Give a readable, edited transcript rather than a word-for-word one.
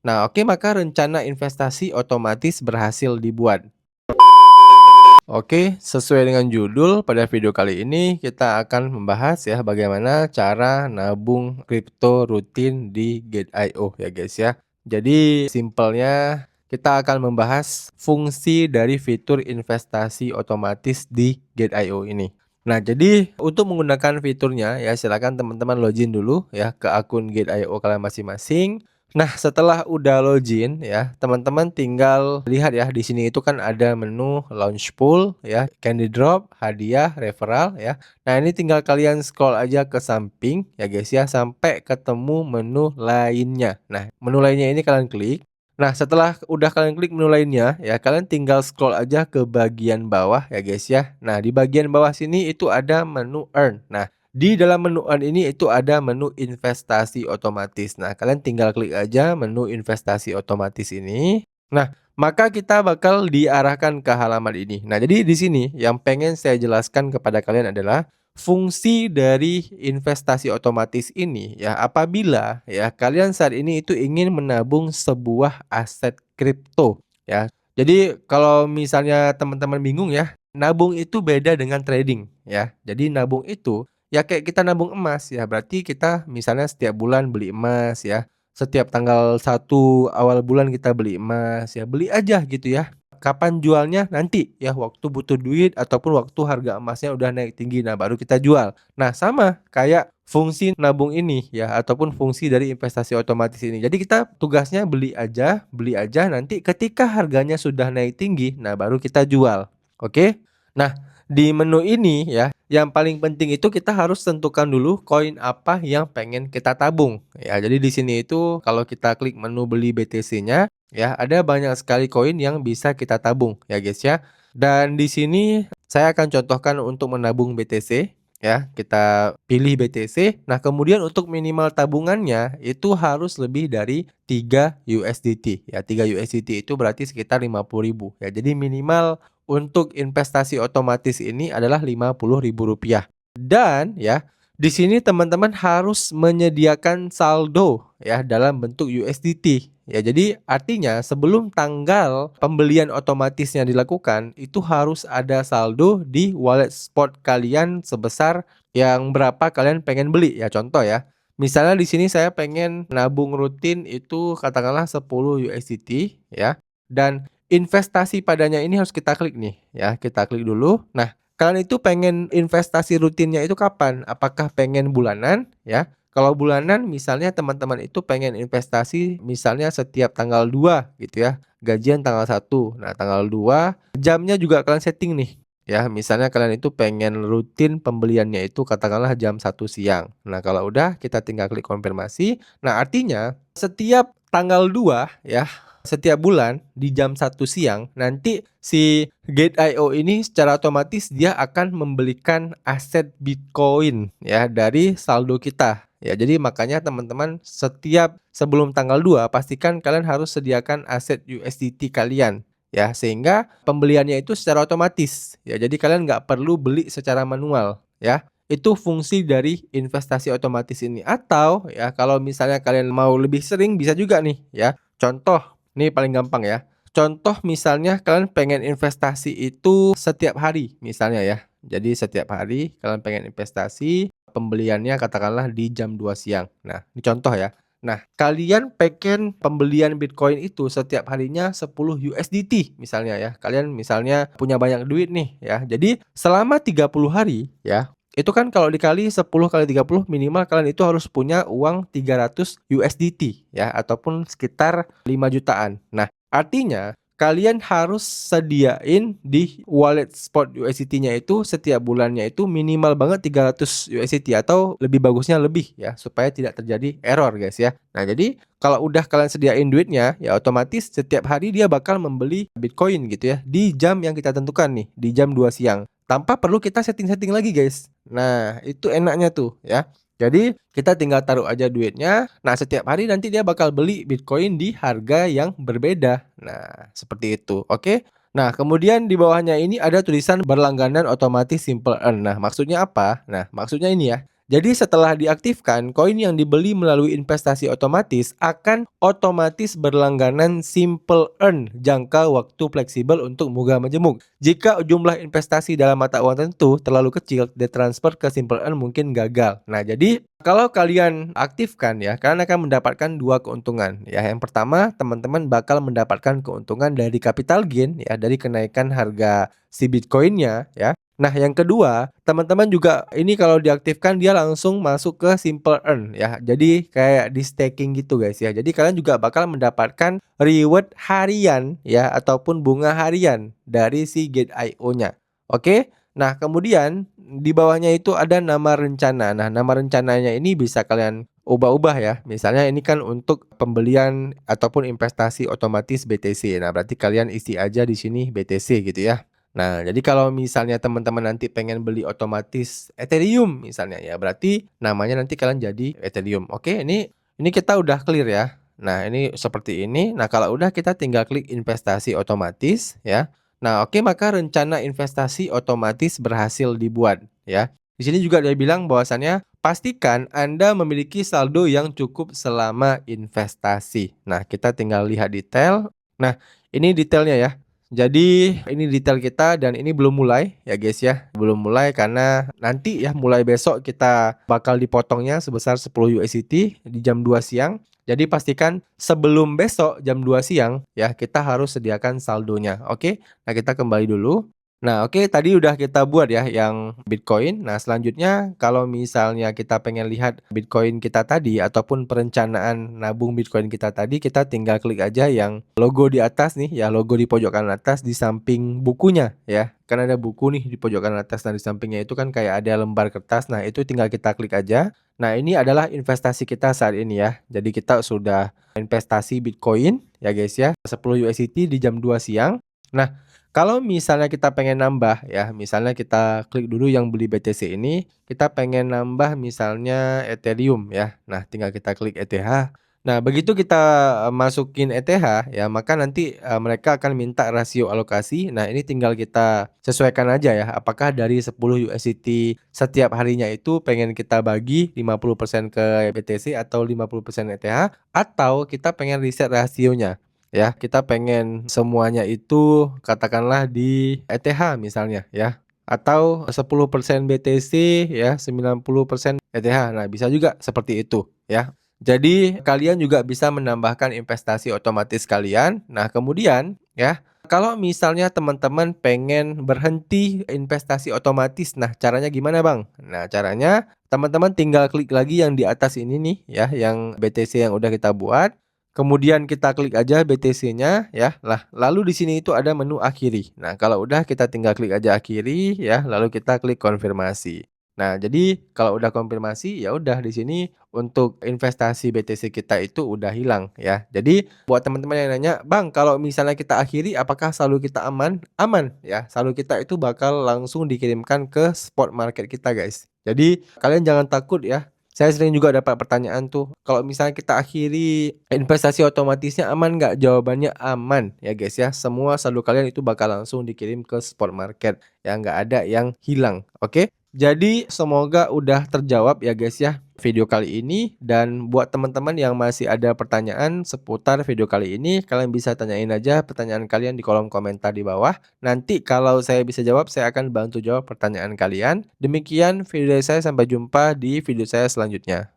Nah, oke, maka rencana investasi otomatis berhasil dibuat. Oke, sesuai dengan judul, pada video kali ini kita akan membahas ya bagaimana cara nabung kripto rutin di Gate.io ya guys ya. Jadi simpelnya kita akan membahas fungsi dari fitur investasi otomatis di Gate.io ini. Nah, jadi untuk menggunakan fiturnya ya silakan teman-teman login dulu ya ke akun Gate.io kalian masing-masing. Nah, setelah udah login ya, teman-teman tinggal lihat ya di sini itu kan ada menu launch pool ya, candy drop, hadiah, referral ya. Nah, ini tinggal kalian scroll aja ke samping ya guys ya sampai ketemu menu lainnya. Nah, menu lainnya ini kalian klik. Nah, setelah udah kalian klik menu lainnya ya, kalian tinggal scroll aja ke bagian bawah ya guys ya. Nah, di bagian bawah sini itu ada menu earn. Nah, di dalam menu earn ini itu ada menu investasi otomatis. Nah, kalian tinggal klik aja menu investasi otomatis ini. Nah, maka kita bakal diarahkan ke halaman ini. Nah, jadi di sini yang pengen saya jelaskan kepada kalian adalah fungsi dari investasi otomatis ini ya apabila ya kalian saat ini itu ingin menabung sebuah aset kripto ya. Jadi kalau misalnya teman-teman bingung ya, nabung itu beda dengan trading ya. Jadi nabung itu ya kayak kita nabung emas ya, berarti kita misalnya setiap bulan beli emas ya, setiap tanggal 1 awal bulan kita beli emas ya, beli aja gitu ya. Kapan jualnya nanti ya, waktu butuh duit ataupun waktu harga emasnya udah naik tinggi, nah baru kita jual. Nah sama kayak fungsi nabung ini ya, ataupun fungsi dari investasi otomatis ini. Jadi kita tugasnya beli aja nanti ketika harganya sudah naik tinggi, nah baru kita jual. Oke? Nah, di menu ini ya, yang paling penting itu kita harus tentukan dulu koin apa yang pengen kita tabung. Ya, jadi di sini itu kalau kita klik menu beli BTC-nya, ya ada banyak sekali koin yang bisa kita tabung ya guys ya. Dan di sini saya akan contohkan untuk menabung BTC ya. Kita pilih BTC. Nah, kemudian untuk minimal tabungannya itu harus lebih dari 3 USDT. Ya, 3 USDT itu berarti sekitar 50.000 ya. Jadi minimal untuk investasi otomatis ini adalah Rp50.000. Dan ya, di sini teman-teman harus menyediakan saldo ya dalam bentuk USDT. Ya, jadi artinya sebelum tanggal pembelian otomatisnya dilakukan, itu harus ada saldo di wallet spot kalian sebesar yang berapa kalian pengen beli. Ya, contoh ya. Misalnya di sini saya pengen nabung rutin itu katakanlah 10 USDT ya. Dan investasi padanya ini harus kita klik nih ya, kita klik dulu. Nah, kalian itu pengen investasi rutinnya itu kapan? Apakah pengen bulanan ya? Kalau bulanan misalnya teman-teman itu pengen investasi misalnya setiap tanggal 2 gitu ya. Gajian tanggal 1. Nah, tanggal 2 jamnya juga kalian setting nih. Ya, misalnya kalian itu pengen rutin pembeliannya itu katakanlah jam 1 siang. Nah, kalau udah kita tinggal klik konfirmasi. Nah, artinya setiap tanggal 2 ya, setiap bulan di jam 1 siang nanti si Gate.io ini secara otomatis dia akan membelikan aset Bitcoin ya dari saldo kita. Ya, jadi makanya teman-teman setiap sebelum tanggal 2 pastikan kalian harus sediakan aset USDT kalian ya sehingga pembeliannya itu secara otomatis. Ya, jadi kalian nggak perlu beli secara manual ya. Itu fungsi dari investasi otomatis ini. Atau ya kalau misalnya kalian mau lebih sering bisa juga nih ya. Contoh ini paling gampang ya. Contoh misalnya kalian pengen investasi itu setiap hari misalnya ya. Jadi setiap hari kalian pengen investasi, pembeliannya katakanlah di jam 2 siang. Nah, ini contoh ya. Nah, kalian pengen pembelian Bitcoin itu setiap harinya 10 USDT misalnya ya. Kalian misalnya punya banyak duit nih ya. Jadi selama 30 hari ya, itu kan kalau dikali 10 kali 30 minimal kalian itu harus punya uang 300 USDT ya ataupun sekitar 5 jutaan. Nah, artinya kalian harus sediain di wallet spot USDT-nya itu setiap bulannya itu minimal banget 300 USDT atau lebih bagusnya lebih ya supaya tidak terjadi error guys ya. Nah, jadi kalau udah kalian sediain duitnya ya otomatis setiap hari dia bakal membeli Bitcoin gitu ya di jam yang kita tentukan nih, di jam 2 siang. Tanpa perlu kita setting-setting lagi guys. Nah, itu enaknya tuh ya. Jadi kita tinggal taruh aja duitnya. Nah, setiap hari nanti dia bakal beli Bitcoin di harga yang berbeda. Nah, seperti itu. Oke. Nah, kemudian di bawahnya ini ada tulisan berlangganan otomatis simple earn. Nah, maksudnya apa? Nah, maksudnya ini ya. Jadi setelah diaktifkan, koin yang dibeli melalui investasi otomatis akan otomatis berlangganan Simple Earn jangka waktu fleksibel untuk munggah menjemuk. Jika jumlah investasi dalam mata uang tertentu terlalu kecil, ditransfer ke Simple Earn mungkin gagal. Nah, jadi kalau kalian aktifkan ya, kalian akan mendapatkan dua keuntungan. Ya, yang pertama, teman-teman bakal mendapatkan keuntungan dari capital gain ya, dari kenaikan harga si Bitcoin-nya ya. Nah, yang kedua, teman-teman juga ini kalau diaktifkan dia langsung masuk ke Simple Earn ya. Jadi kayak di staking gitu guys ya. Jadi kalian juga bakal mendapatkan reward harian ya ataupun bunga harian dari si Gate.io-nya. Oke? Nah, kemudian di bawahnya itu ada nama rencana. Nah, nama rencananya ini bisa kalian ubah-ubah ya. Misalnya ini kan untuk pembelian ataupun investasi otomatis BTC. Nah, berarti kalian isi aja di sini BTC gitu ya. Nah, jadi kalau misalnya teman-teman nanti pengen beli otomatis Ethereum misalnya ya, berarti namanya nanti kalian jadi Ethereum. Oke, ini kita udah clear ya. Nah, ini seperti ini. Nah, kalau udah kita tinggal klik investasi otomatis ya. Nah, oke, maka rencana investasi otomatis berhasil dibuat ya. Di sini juga dia bilang bahwasannya pastikan Anda memiliki saldo yang cukup selama investasi. Nah, kita tinggal lihat detail. Nah, ini detailnya ya. Jadi ini detail kita dan ini belum mulai ya guys ya. Belum mulai karena nanti ya mulai besok kita bakal dipotongnya sebesar 10 USDT di jam 2 siang. Jadi pastikan sebelum besok jam 2 siang ya kita harus sediakan saldonya. Oke. Nah, kita kembali dulu. Nah, oke, tadi udah kita buat ya yang Bitcoin. Nah, selanjutnya kalau misalnya kita pengen lihat Bitcoin kita tadi ataupun perencanaan nabung Bitcoin kita tadi, kita tinggal klik aja yang logo di atas nih, ya logo di pojok kanan atas di samping bukunya ya. Kan ada buku nih di pojok kanan atas, nah di sampingnya itu kan kayak ada lembar kertas. Nah, itu tinggal kita klik aja. Nah, ini adalah investasi kita saat ini ya. Jadi kita sudah investasi Bitcoin ya guys ya, 10 USDT di jam 2 siang. Nah, kalau misalnya kita pengen nambah ya, misalnya kita klik dulu yang beli BTC ini, kita pengen nambah misalnya Ethereum ya. Nah, tinggal kita klik ETH. Nah, begitu kita masukin ETH ya, maka nanti mereka akan minta rasio alokasi. Nah, ini tinggal kita sesuaikan aja ya, apakah dari 10 USDT setiap harinya itu pengen kita bagi 50% ke BTC atau 50% ETH, atau kita pengen reset rasionya. Ya, kita pengen semuanya itu katakanlah di ETH misalnya ya, atau 10% BTC ya, 90% ETH. Nah, bisa juga seperti itu ya. Jadi kalian juga bisa menambahkan investasi otomatis kalian. Nah, kemudian ya, kalau misalnya teman-teman pengen berhenti investasi otomatis, nah caranya gimana Bang? Nah, caranya teman-teman tinggal klik lagi yang di atas ini nih ya, yang BTC yang udah kita buat. Kemudian kita klik aja BTC-nya ya. Lah, lalu di sini itu ada menu akhiri. Nah, kalau udah kita tinggal klik aja akhiri ya, lalu kita klik konfirmasi. Nah, jadi kalau udah konfirmasi ya udah di sini untuk investasi BTC kita itu udah hilang ya. Jadi buat teman-teman yang nanya, "Bang, kalau misalnya kita akhiri apakah saldo kita aman?" Aman ya. Saldo kita itu bakal langsung dikirimkan ke spot market kita, guys. Jadi kalian jangan takut ya. Saya sering juga dapat pertanyaan tuh, kalau misalnya kita akhiri investasi otomatisnya aman nggak? Jawabannya aman ya guys ya. Semua saldo kalian itu bakal langsung dikirim ke spot market ya, nggak ada yang hilang. Oke? Jadi semoga udah terjawab ya guys ya video kali ini, dan buat teman-teman yang masih ada pertanyaan seputar video kali ini, kalian bisa tanyain aja pertanyaan kalian di kolom komentar di bawah. Nanti kalau saya bisa jawab, saya akan bantu jawab pertanyaan kalian. Demikian video dari saya, sampai jumpa di video saya selanjutnya.